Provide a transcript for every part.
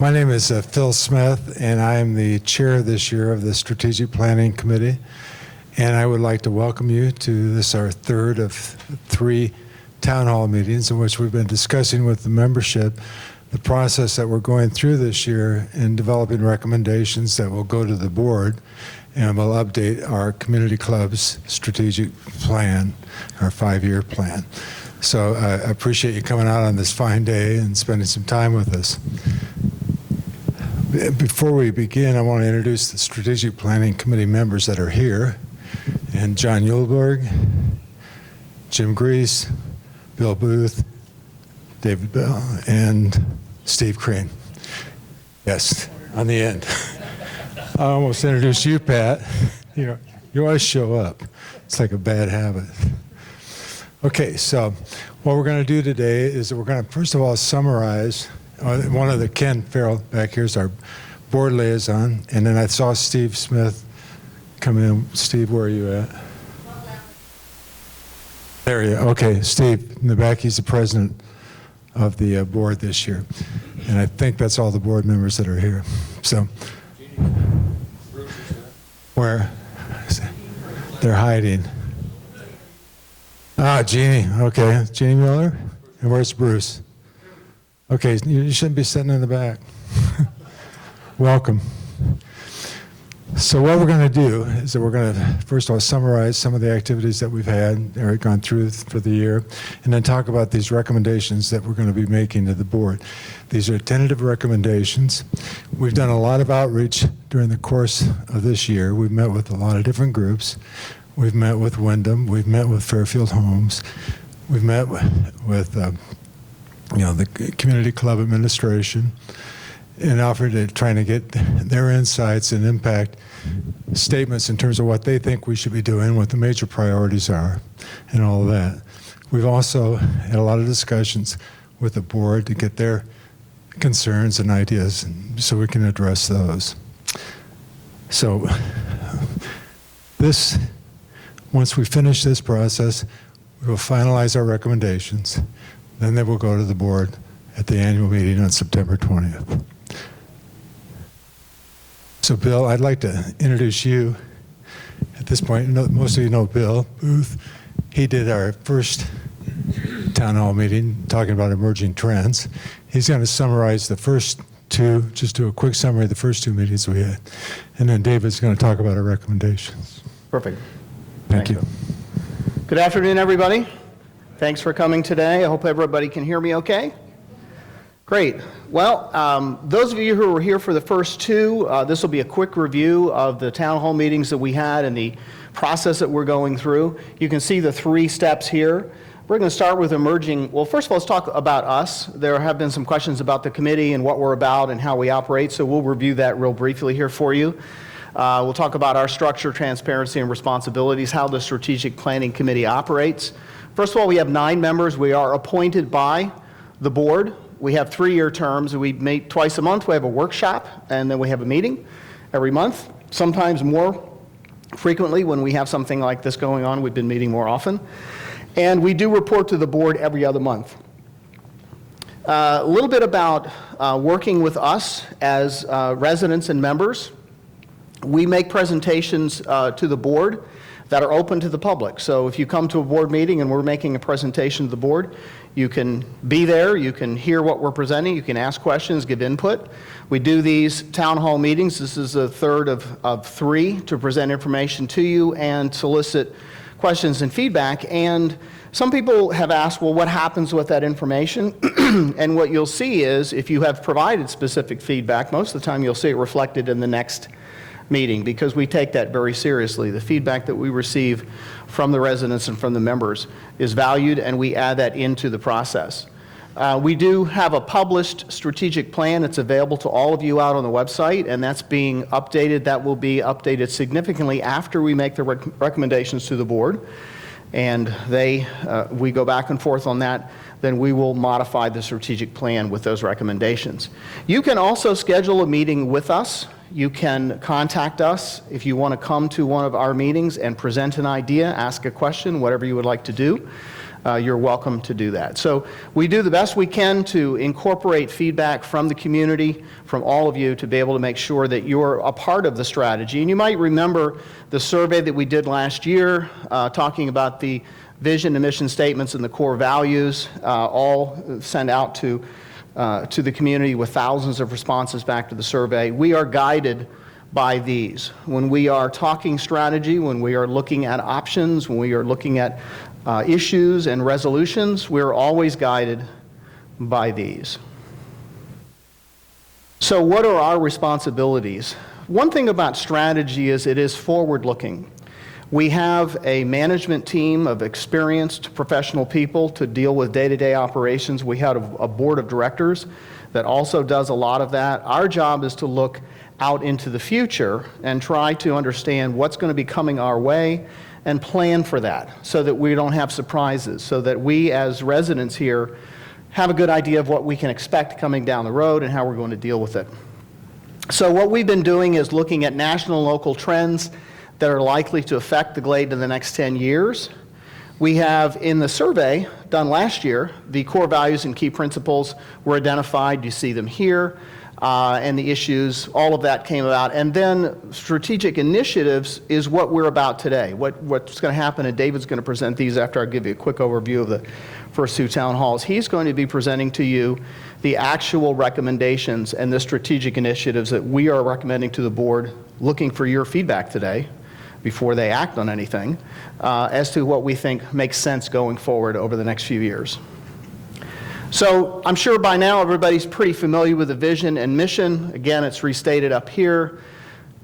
My name is Phil Smith, and I am the chair this year of the Strategic Planning Committee. And I would like to welcome you to this, our third of 3 town hall meetings in which we've been discussing with the membership the process that we're going through this year in developing recommendations that will go to the board and will update our community club's strategic plan, our 5-year plan. So I appreciate you coming out on this fine day and spending some time with us. Before we begin, I want to introduce the Strategic Planning Committee members that are here. And John Yulberg, Jim Grease, Bill Booth, David Bell, and Steve Crane. Yes, on the end. I almost introduced you, Pat. You always show up. It's like a bad habit. Okay, so what we're going to do today is that we're going to, first of all, summarize. One of the, Ken Farrell back here is our board liaison, and then I saw Steve Smith come in. Steve, where are you at? There you are. Okay, Steve in the back, he's the president of the board this year. And I think that's all the board members that are here. So, where? They're hiding. Ah, Jeannie, okay. Jeannie Miller? And where's Bruce? Okay, you shouldn't be sitting in the back. Welcome. So what we're going to do is that we're going to, first of all, summarize some of the activities that we've had or gone through for the year, and then talk about these recommendations that we're going to be making to the board. These are tentative recommendations. We've done a lot of outreach during the course of this year. We've met with a lot of different groups. We've met with Wyndham. We've met with Fairfield Homes. We've met with the community club administration, and offered to trying to get their insights and impact statements in terms of what they think we should be doing, what the major priorities are, and all of that. We've also had a lot of discussions with the board to get their concerns and ideas so we can address those. So once we finish this process, we will finalize our recommendations. Then they will go to the board at the annual meeting on September 20th. So Bill, I'd like to introduce you at this point. Most of you know Bill Booth. He did our first town hall meeting talking about emerging trends. He's going to summarize the first 2, just do a quick summary of the first 2 meetings we had. And then David's going to talk about our recommendations. Perfect. Thank you. Good afternoon, everybody. Thanks for coming today. I hope everybody can hear me okay. Great. Well, those of you who were here for the first 2, this will be a quick review of the town hall meetings that we had and the process that we're going through. You can see the 3 steps here. We're going to start with emerging. Well, first of all, let's talk about us. There have been some questions about the committee and what we're about and how we operate, so we'll review that real briefly here for you. We'll talk about our structure, transparency, and responsibilities, how the Strategic Planning Committee operates. First of all, we have 9 members. We are appointed by the board. We have 3-year terms. We meet twice a month. We have a workshop, and then we have a meeting every month, sometimes more frequently when we have something like this going on. We've been meeting more often. And we do report to the board every other month. A little bit about working with us as residents and members. We make presentations to the board that are open to the public. So if you come to a board meeting and we're making a presentation to the board, you can be there, you can hear what we're presenting, you can ask questions, give input. We do these town hall meetings. This is the third of 3 to present information to you and solicit questions and feedback. And some people have asked, well, what happens with that information? And what you'll see is if you have provided specific feedback, most of the time you'll see it reflected in the next meeting, because we take that very seriously. The feedback that we receive from the residents and from the members is valued, and we add that into the process. We do have a published strategic plan. It's available to all of you out on the website, and that's being updated. That will be updated significantly after we make the recommendations to the board, and we go back and forth on that. Then we will modify the strategic plan with those recommendations. You can also schedule a meeting with us. You can contact us if you want to come to one of our meetings and present an idea, ask a question, whatever you would like to do. you're welcome to do that. So we do the best we can to incorporate feedback from the community, from all of you, to be able to make sure that you're a part of the strategy. And you might remember the survey that we did last year, talking about the vision and mission statements and the core values, all sent out to the community with thousands of responses back to the survey. We are guided by these. When we are talking strategy, when we are looking at options, when we are looking at issues and resolutions, we're always guided by these. So what are our responsibilities? One thing about strategy is it is forward-looking. We have a management team of experienced professional people to deal with day-to-day operations. We have a board of directors that also does a lot of that. Our job is to look out into the future and try to understand what's going to be coming our way and plan for that so that we don't have surprises, so that we as residents here have a good idea of what we can expect coming down the road and how we're going to deal with it. So what we've been doing is looking at national and local trends that are likely to affect the Glade in the next 10 years. We have, in the survey done last year, the core values and key principles were identified. You see them here. And the issues, all of that came about. And then strategic initiatives is what we're about today, what's going to happen, and David's going to present these after I give you a quick overview of the first two town halls. He's going to be presenting to you the actual recommendations and the strategic initiatives that we are recommending to the board, looking for your feedback today before they act on anything, as to what we think makes sense going forward over the next few years. So I'm sure by now everybody's pretty familiar with the vision and mission. Again, it's restated up here.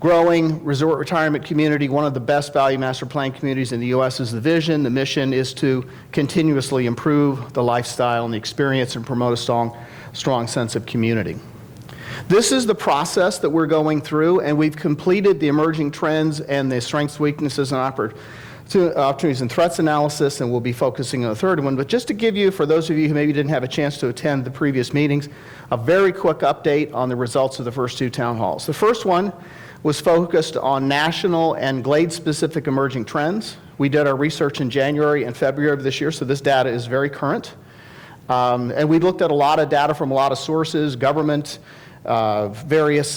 Growing resort retirement community, one of the best value master plan communities in the U.S. is the vision. The mission is to continuously improve the lifestyle and the experience and promote a strong sense of community. This is the process that we're going through, and we've completed the emerging trends and the strengths, weaknesses, and opportunities and threats analysis, and we'll be focusing on the third one. But just to give you, for those of you who maybe didn't have a chance to attend the previous meetings, a very quick update on the results of the first two town halls. The first one was focused on national and Glade-specific emerging trends. We did our research in January and February of this year, so this data is very current. And we looked at a lot of data from a lot of sources, government, various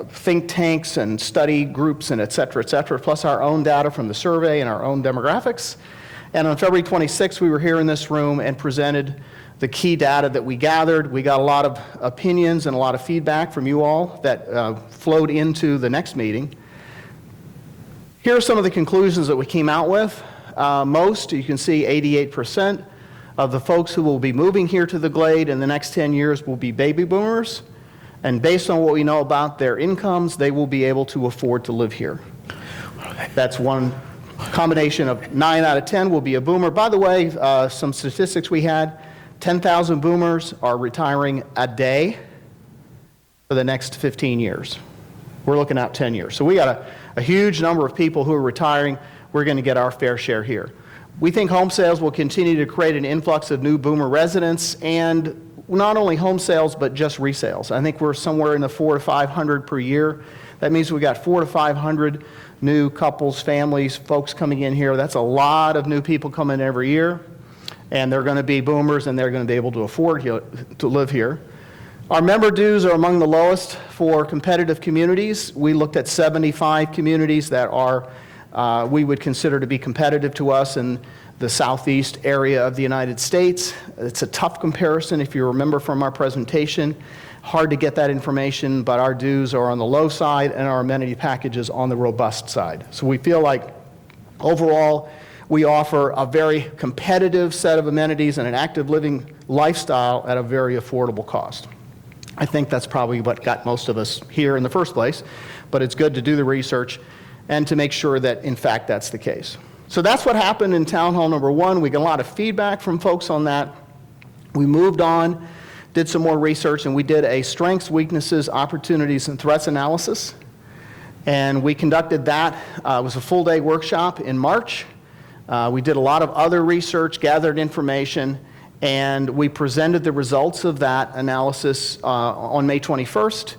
think tanks and study groups, and et cetera, plus our own data from the survey and our own demographics. And on February 26th, we were here in this room and presented the key data that we gathered. We got a lot of opinions and a lot of feedback from you all that flowed into the next meeting. Here are some of the conclusions that we came out with. Most, you can see 88% of the folks who will be moving here to the Glade in the next 10 years will be baby boomers. And based on what we know about their incomes, they will be able to afford to live here. That's one combination of 9 out of 10 will be a boomer. By the way, some statistics we had, 10,000 boomers are retiring a day for the next 15 years. We're looking at 10 years. So we got a huge number of people who are retiring. We're going to get our fair share here. We think home sales will continue to create an influx of new boomer residents, and not only home sales, but just resales. I think we're somewhere in the 400 to 500 per year. That means we got 400 to 500 new couples, families, folks coming in here. That's a lot of new people coming every year, and they're going to be boomers, and they're going to be able to afford to live here. Our member dues are among the lowest for competitive communities. We looked at 75 communities that are we would consider to be competitive to us in the southeast area of the United States. It's a tough comparison if you remember from our presentation. Hard to get that information, but our dues are on the low side and our amenity packages on the robust side. So we feel like overall we offer a very competitive set of amenities and an active living lifestyle at a very affordable cost. I think that's probably what got most of us here in the first place, but it's good to do the research and to make sure that in fact that's the case. So that's what happened in town hall number 1. We got a lot of feedback from folks on that. We moved on, did some more research, and we did a strengths, weaknesses, opportunities, and threats analysis. And we conducted that. It was a full-day workshop in March. We did a lot of other research, gathered information, and we presented the results of that analysis on May 21st.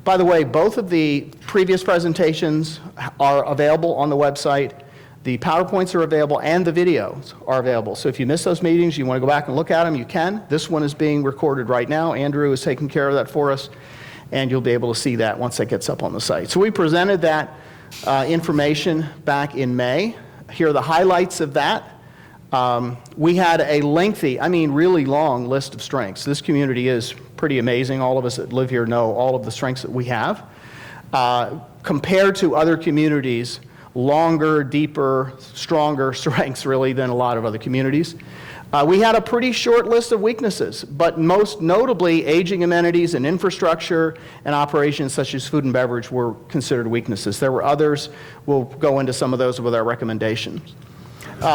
By the way, both of the previous presentations are available on the website. The PowerPoints are available and the videos are available. So if you miss those meetings, you want to go back and look at them, you can. This one is being recorded right now. Andrew is taking care of that for us, and you'll be able to see that once that gets up on the site. So we presented that information back in May. Here are the highlights of that. We had a lengthy, I mean really long list of strengths. This community is pretty amazing. All of us that live here know all of the strengths that we have. Compared to other communities, longer, deeper, stronger strengths really than a lot of other communities. We had a pretty short list of weaknesses, but most notably aging amenities and infrastructure and operations such as food and beverage were considered weaknesses. There were others. We'll go into some of those with our recommendations.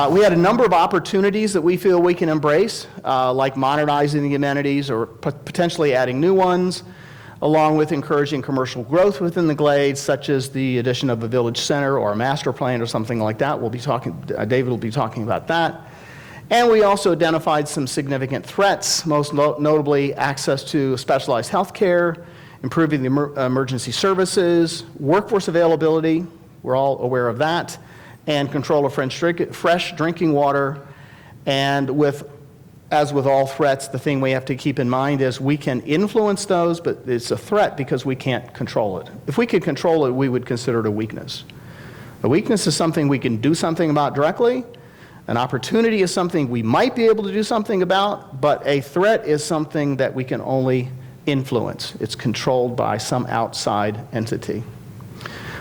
We had a number of opportunities that we feel we can embrace, like modernizing the amenities or potentially adding new ones, along with encouraging commercial growth within the Glade, such as the addition of a village center or a master plan or something like that. We'll be talking, David will be talking about that. And we also identified some significant threats, most notably access to specialized health care, improving the emergency services, workforce availability, we're all aware of that, and control of fresh drinking water. And as with all threats, the thing we have to keep in mind is we can influence those, but it's a threat because we can't control it. If we could control it, we would consider it a weakness. A weakness is something we can do something about directly. An opportunity is something we might be able to do something about, but a threat is something that we can only influence. It's controlled by some outside entity.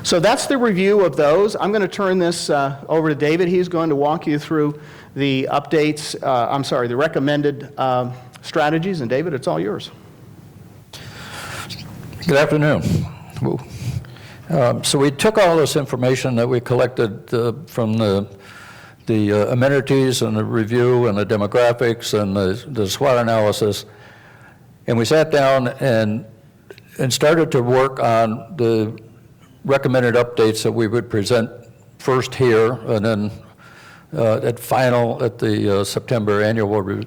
So that's the review of those. I'm going to turn this over to David. He's going to walk you through the updates, the recommended strategies. And David, it's all yours. Good afternoon. So we took all this information that we collected from the amenities and the review and the demographics and the SWOT analysis, and we sat down and started to work on the recommended updates that we would present first here and then at the September annual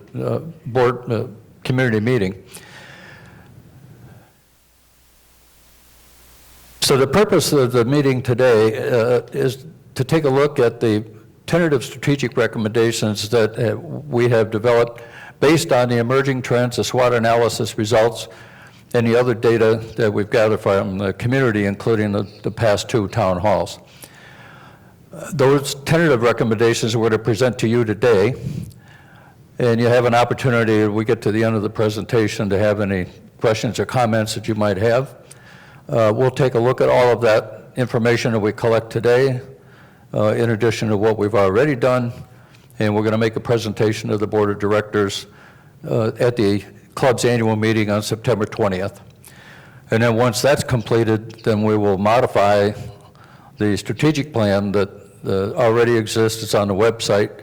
board community meeting. So the purpose of the meeting today is to take a look at the tentative strategic recommendations that we have developed based on the emerging trends, the SWOT analysis results, and the other data that we've gathered from the community, including the past two town halls. Those tentative recommendations we're to present to you today, and you have an opportunity as we get to the end of the presentation to have any questions or comments that you might have. We'll take a look at all of that information that we collect today, in addition to what we've already done, and we're going to make a presentation to the Board of Directors at the club's annual meeting on September 20th. And then once that's completed, then we will modify the strategic plan that already exists. It's on the website.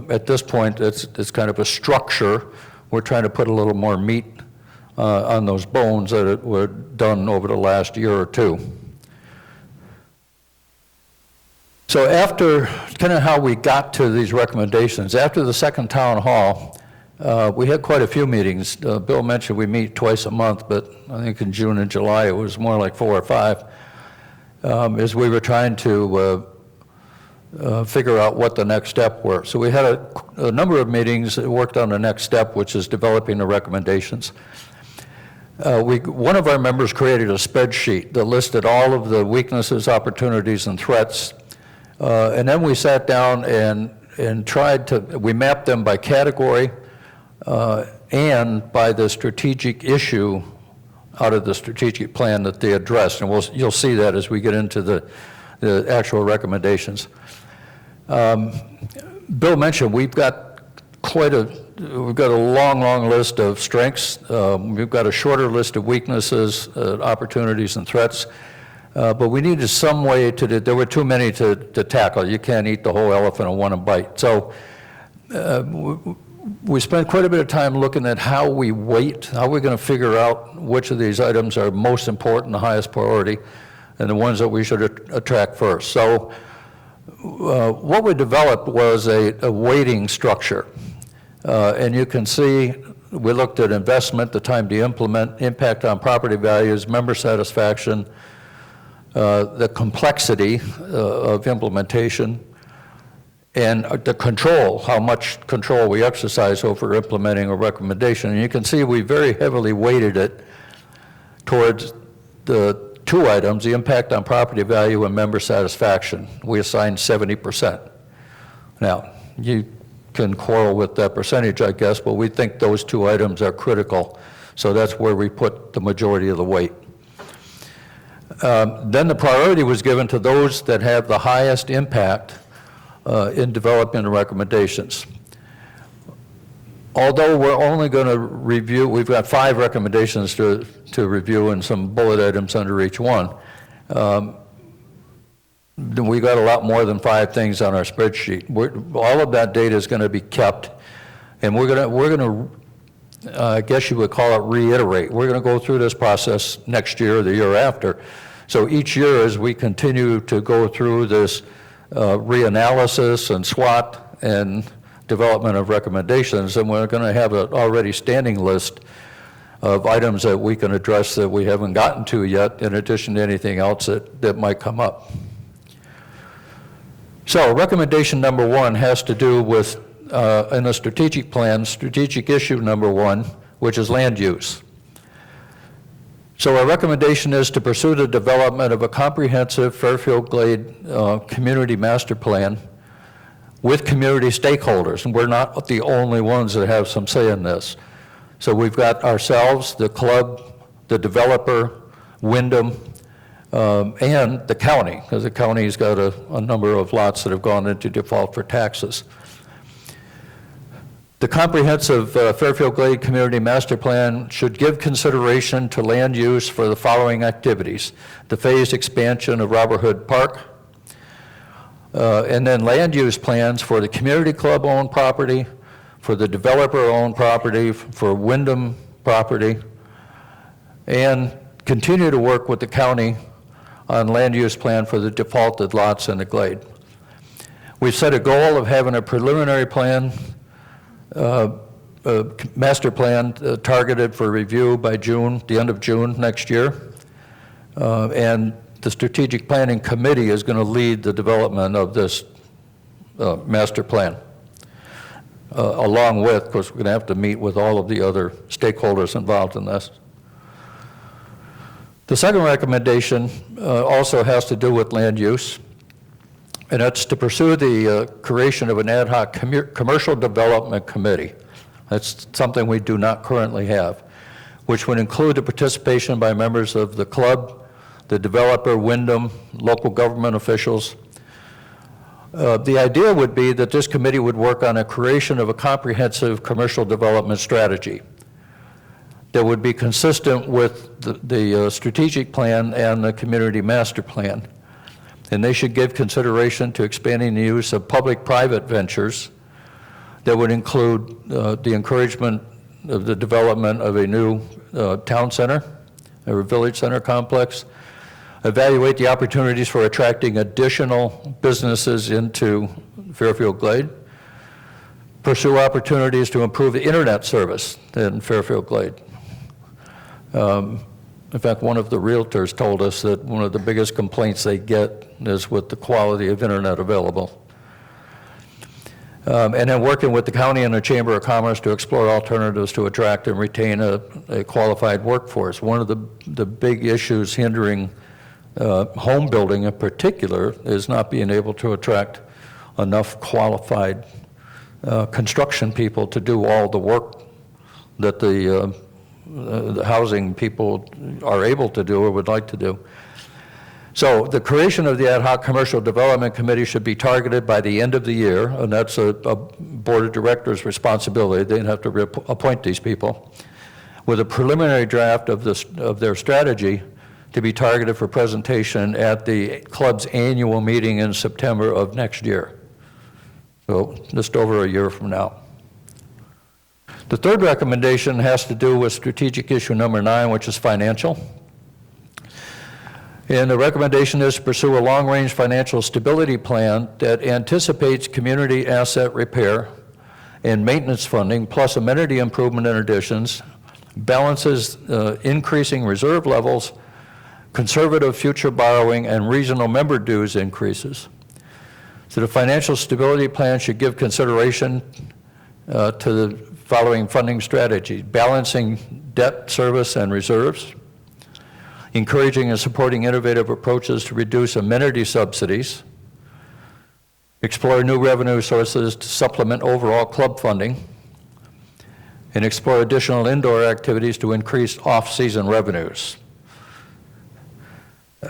At this point, it's kind of a structure. We're trying to put a little more meat on those bones that were done over the last year or two. So after kind of how we got to these recommendations, after the second town hall, we had quite a few meetings. Bill mentioned we meet twice a month, but I think in June and July it was more like 4 or 5, as we were trying to figure out what the next step were. So we had a number of meetings that worked on the next step, which is developing the recommendations. One of our members created a spreadsheet that listed all of the weaknesses, opportunities, and threats. And then we sat down and we mapped them by category and by the strategic issue out of the strategic plan that they addressed. And you'll see that as we get into the actual recommendations. Bill mentioned we've got a long list of strengths. We've got a shorter list of weaknesses, opportunities, and threats. But we needed some way there were too many to tackle. You can't eat the whole elephant in one bite. So we spent quite a bit of time looking at how we weight, how we're going to figure out which of these items are most important, the highest priority, and the ones that we should attract first. So what we developed was a weighting structure. And you can see we looked at investment, the time to implement, impact on property values, member satisfaction, the complexity of implementation, and the control, how much control we exercise over implementing a recommendation. And you can see we very heavily weighted it towards the two items, the impact on property value and member satisfaction. We assigned 70%. Now, you can quarrel with that percentage, I guess, but we think those two items are critical. So that's where we put the majority of the weight. Then the priority was given to those that have the highest impact in developing the recommendations. Although we're only going to review, we've got 5 recommendations to review and some bullet items under each one. We got a lot more than 5 things on our spreadsheet. All of that data is going to be kept, and we're going to I guess you would call it reiterate. We're going to go through this process next year or the year after. So each year as we continue to go through this reanalysis and SWOT and development of recommendations, and we're going to have an already standing list of items that we can address that we haven't gotten to yet, in addition to anything else that might come up. So recommendation number 1 has to do with, in the strategic plan, strategic issue number 1, which is land use. So our recommendation is to pursue the development of a comprehensive Fairfield Glade community master plan with community stakeholders, and we're not the only ones that have some say in this. So we've got ourselves, the club, the developer, Wyndham, and the county, because the county's got a number of lots that have gone into default for taxes. The comprehensive Fairfield Glade Community Master Plan should give consideration to land use for the following activities: the phased expansion of Robert Hood Park, and then land use plans for the community club-owned property, for the developer-owned property, for Wyndham property, and continue to work with the county on land use plan for the defaulted lots in the Glade. We've set a goal of having a preliminary plan, master plan targeted for review by June, the end of June next year. And the strategic planning committee is going to lead the development of this master plan. Along with, of course, we're going to have to meet with all of the other stakeholders involved in this. The second recommendation also has to do with land use, and that's to pursue the creation of an ad hoc commercial development committee. That's something we do not currently have, which would include the participation by members of the club, the developer, Wyndham, local government officials. The idea would be that this committee would work on a creation of a comprehensive commercial development strategy that would be consistent with the strategic plan and the community master plan. And they should give consideration to expanding the use of public-private ventures that would include the encouragement of the development of a new town center, or village center complex, evaluate the opportunities for attracting additional businesses into Fairfield Glade, pursue opportunities to improve the internet service in Fairfield Glade. In fact, one of the realtors told us that one of the biggest complaints they get is with the quality of internet available. And then working with the county and the Chamber of Commerce to explore alternatives to attract and retain a qualified workforce. One of the big issues hindering home building in particular is not being able to attract enough qualified construction people to do all the work that the housing people are able to do or would like to do. So the creation of the Ad Hoc Commercial Development Committee should be targeted by the end of the year, and that's a board of directors' responsibility. They'd have to appoint these people, with a preliminary draft of their strategy to be targeted for presentation at the club's annual meeting in September of next year. So just over a year from now. The third recommendation has to do with strategic issue number 9, which is financial. And the recommendation is to pursue a long-range financial stability plan that anticipates community asset repair and maintenance funding, plus amenity improvement and additions, balances increasing reserve levels, conservative future borrowing, and regional member dues increases. So the financial stability plan should give consideration to the following funding strategies: balancing debt service and reserves, encouraging and supporting innovative approaches to reduce amenity subsidies, explore new revenue sources to supplement overall club funding, and explore additional indoor activities to increase off-season revenues.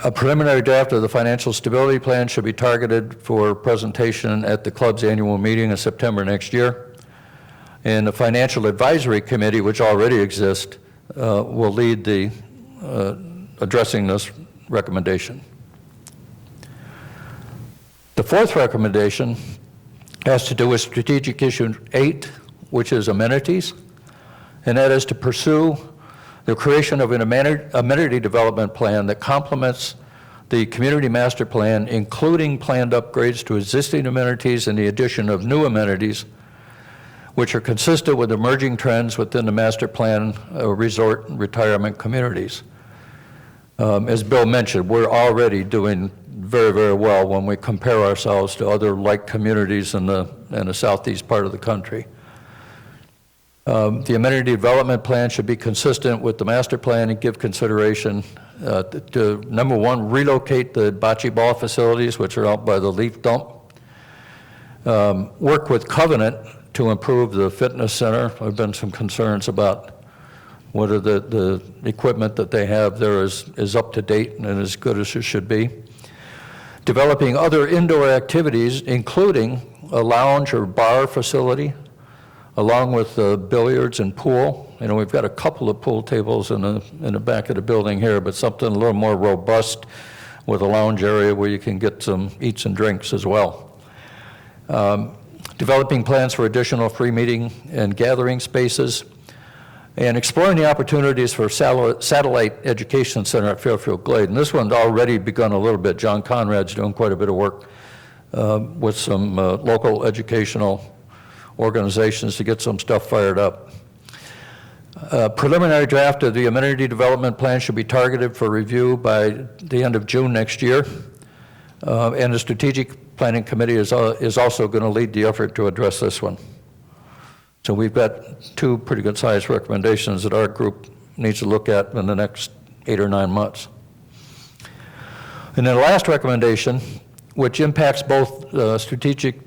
A preliminary draft of the financial stability plan should be targeted for presentation at the club's annual meeting in September next year. And the Financial Advisory Committee, which already exists, will lead the addressing this recommendation. The fourth recommendation has to do with strategic issue 8, which is amenities, and that is to pursue the creation of an amenity development plan that complements the community master plan, including planned upgrades to existing amenities and the addition of new amenities, which are consistent with emerging trends within the master plan resort and retirement communities. As Bill mentioned, we're already doing very, very well when we compare ourselves to other like communities in the southeast part of the country. The amenity development plan should be consistent with the master plan and give consideration to, number one, relocate the bocce ball facilities, which are out by the leaf dump. Work with Covenant to improve the fitness center. There have been some concerns about whether the equipment that they have there is up to date and as good as it should be. Developing other indoor activities, including a lounge or bar facility, along with billiards and pool. You know, we've got a couple of pool tables in the back of the building here, but something a little more robust with a lounge area where you can get some eats and drinks as well. Developing plans for additional free meeting and gathering spaces, and exploring the opportunities for satellite education center at Fairfield Glade. And this one's already begun a little bit. John Conrad's doing quite a bit of work with some local educational organizations to get some stuff fired up. A preliminary draft of the amenity development plan should be targeted for review by the end of June next year. And the strategic planning committee is also going to lead the effort to address this one. So we've got 2 pretty good sized recommendations that our group needs to look at in the next 8 or 9 months. And then the last recommendation, which impacts both strategic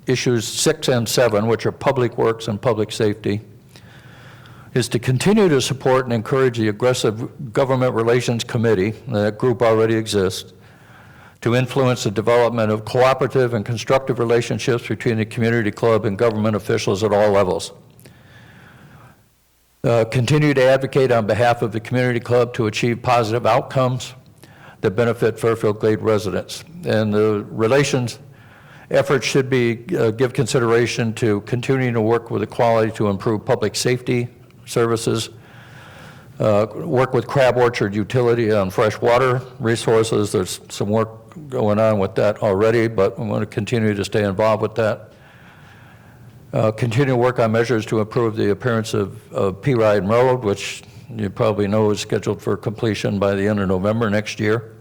issues 6 and 7, which are public works and public safety, is to continue to support and encourage the aggressive government relations committee, that group already exists, to influence the development of cooperative and constructive relationships between the community club and government officials at all levels. Continue to advocate on behalf of the community club to achieve positive outcomes that benefit Fairfield Glade residents. And the relations efforts should be give consideration to continuing to work with Equality to improve public safety services, work with Crab Orchard Utility on fresh water resources. There's some work going on with that already, but we want to continue to stay involved with that. Continue to work on measures to improve the appearance of P. Ryan Road, which you probably know is scheduled for completion by the end of November next year.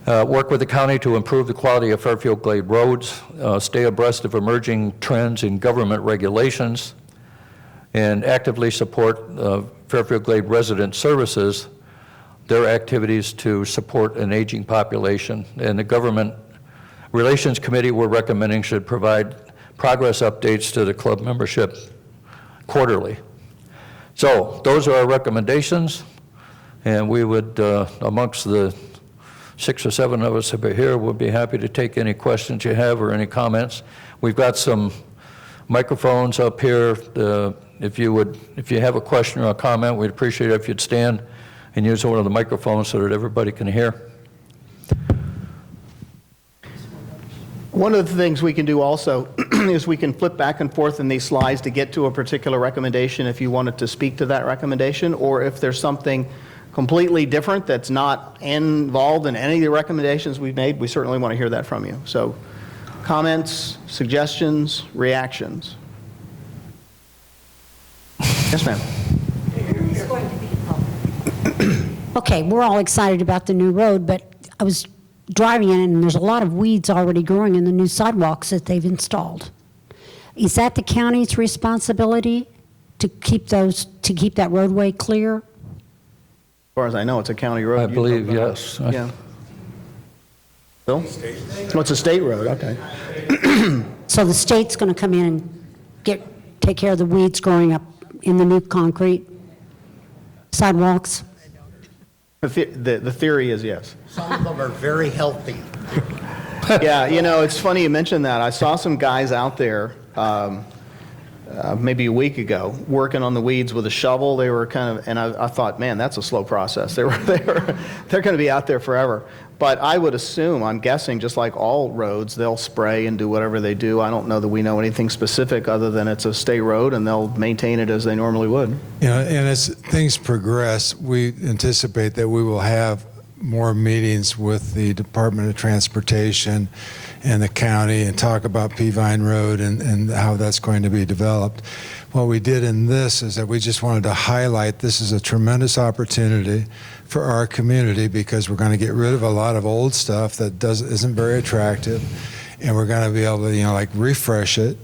Work with the county to improve the quality of Fairfield Glade roads, stay abreast of emerging trends in government regulations, and actively support Fairfield Glade resident services, their activities to support an aging population. And the Government Relations Committee we're recommending should provide progress updates to the club membership quarterly. So those are our recommendations, and we would, amongst the 6 or 7 of us that are here, we'll be happy to take any questions you have or any comments. We've got some microphones up here. If you have a question or a comment, we'd appreciate it if you'd stand and use one of the microphones so that everybody can hear. One of the things we can do also is we can flip back and forth in these slides to get to a particular recommendation if you wanted to speak to that recommendation, or if there's something completely different that's not involved in any of the recommendations we've made, we certainly want to hear that from you. So comments, suggestions, reactions. Yes, ma'am. Okay, we're all excited about the new road, but I was driving in and there's a lot of weeds already growing in the new sidewalks that they've installed. Is that the county's responsibility to keep that roadway clear? As far as I know, it's a county road. I You know believe, about yes. it. Yeah. Bill? No, it's a state road, okay. So the state's going to come in and take care of the weeds growing up in the new concrete sidewalks? The theory is yes. Some of them are very healthy. Yeah, you know, it's funny you mentioned that. I saw some guys out there maybe a week ago working on the weeds with a shovel. They were kind of, and I thought, man, that's a slow process. They're going to be out there forever. But I would assume, I'm guessing, just like all roads, they'll spray and do whatever they do. I don't know that we know anything specific other than it's a state road and they'll maintain it as they normally would. You know, and as things progress, we anticipate that we will have more meetings with the Department of Transportation and the county and talk about Peavine Road and how that's going to be developed. What we did in this is that we just wanted to highlight this is a tremendous opportunity for our community because we're going to get rid of a lot of old stuff that isn't very attractive, and we're going to be able to, you know, like refresh it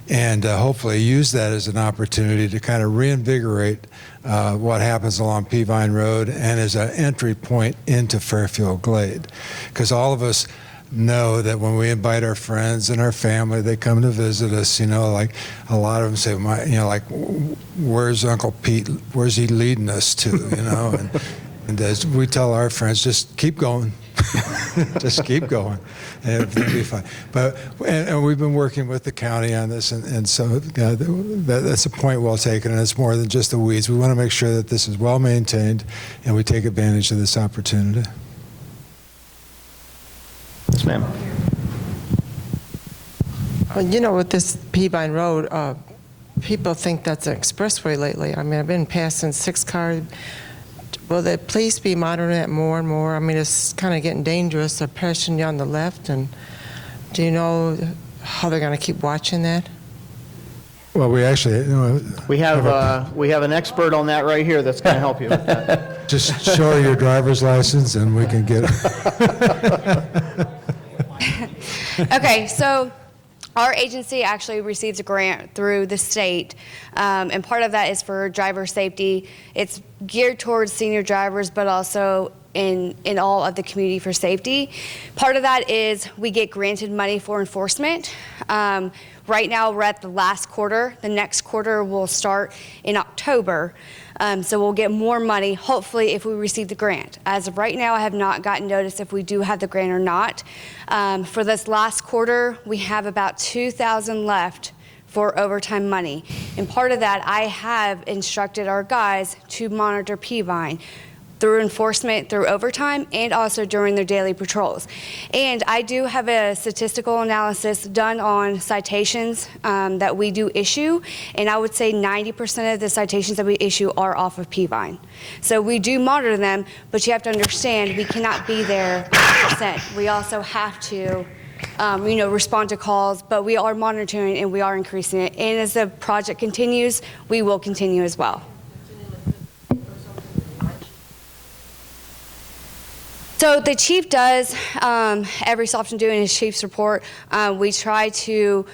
and hopefully use that as an opportunity to kind of reinvigorate what happens along Peavine Road and as an entry point into Fairfield Glade. Because all of us know that when we invite our friends and our family, they come to visit us, you know, like a lot of them say, you know, like, where's Uncle Pete? Where's he leading us to, you know? And as we tell our friends, just keep going. Just keep going, and it'll be fine. But and we've been working with the county on this, and so that's a point well taken. And it's more than just the weeds. We want to make sure that this is well maintained, and we take advantage of this opportunity. Yes, ma'am. Well, you know, with this Peavine Road, people think that's an expressway lately. I mean, I've been passing 6 cars. Will the police be monitoring it more and more? I mean, it's kind of getting dangerous. They're pressing you on the left, and do you know how they're going to keep watching that? Well, we actually, you know, We have an expert on that right here that's going to help you with that. just show your driver's license, and we can get. Okay, so our agency actually receives a grant through the state, and part of that is for driver safety. It's geared towards senior drivers, but also in all of the community for safety. Part of that is we get granted money for enforcement. Right now, we're at the last quarter. The next quarter will start in October. So we'll get more money, hopefully, if we receive the grant. As of right now, I have not gotten notice if we do have the grant or not. For this last quarter, we have about $2,000 left for overtime money. And part of that, I have instructed our guys to monitor Peavine through enforcement, through overtime, and also during their daily patrols. And I do have a statistical analysis done on citations that we do issue, and I would say 90% of the citations that we issue are off of Peavine. So we do monitor them, but you have to understand we cannot be there 100%. We also have to respond to calls, but we are monitoring and we are increasing it. And as the project continues, we will continue as well. So the chief does, every so often doing his chief's report, we try to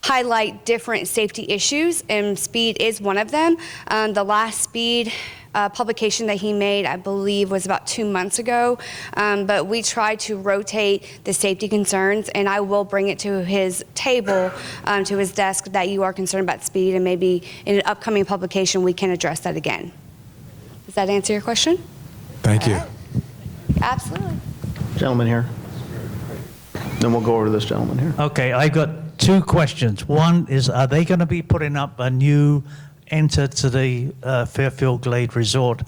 highlight different safety issues, and speed is one of them. The last speed publication that he made, I believe, was about 2 months ago, but we try to rotate the safety concerns, and I will bring it to his table, to his desk, that you are concerned about speed, and maybe in an upcoming publication we can address that again. Does that answer your question? Thank you. Absolutely. Gentleman here. Then we'll go over to this gentleman here. Okay, I've got 2 questions. One is, are they going to be putting up a new enter to the Fairfield Glade Resort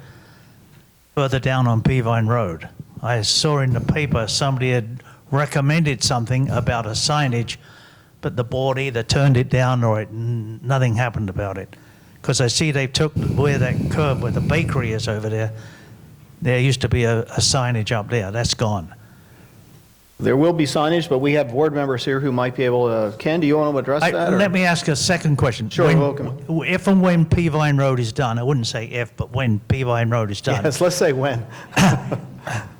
further down on Peavine Road? I saw in the paper somebody had recommended something about a signage, but the board either turned it down or nothing happened about it. Because I see they took where that curb where the bakery is over there. There used to be a signage up there. That's gone. There will be signage, but we have board members here who might be able to. Ken, do you want to address that? or- Let me ask a second question. Sure, When- welcome. If and when Peavine Road is done, I wouldn't say if, but when Peavine Road is done, Yes, let's say when.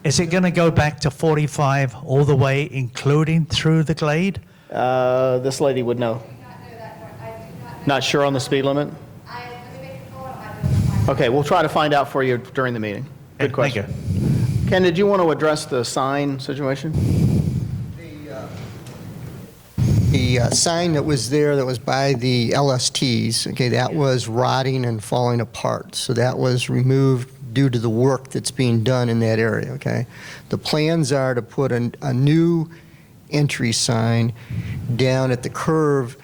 is it going to go back to 45 all the way, including through the Glade? This lady would know. Not sure on the speed limit? Okay, we'll try to find out for you during the meeting. Good Thank question. Ken, did you want to address the sign situation? The sign that was there that was by the LSTs, okay, that was rotting and falling apart. So that was removed due to the work that's being done in that area, okay? The plans are to put a new entry sign down at the curve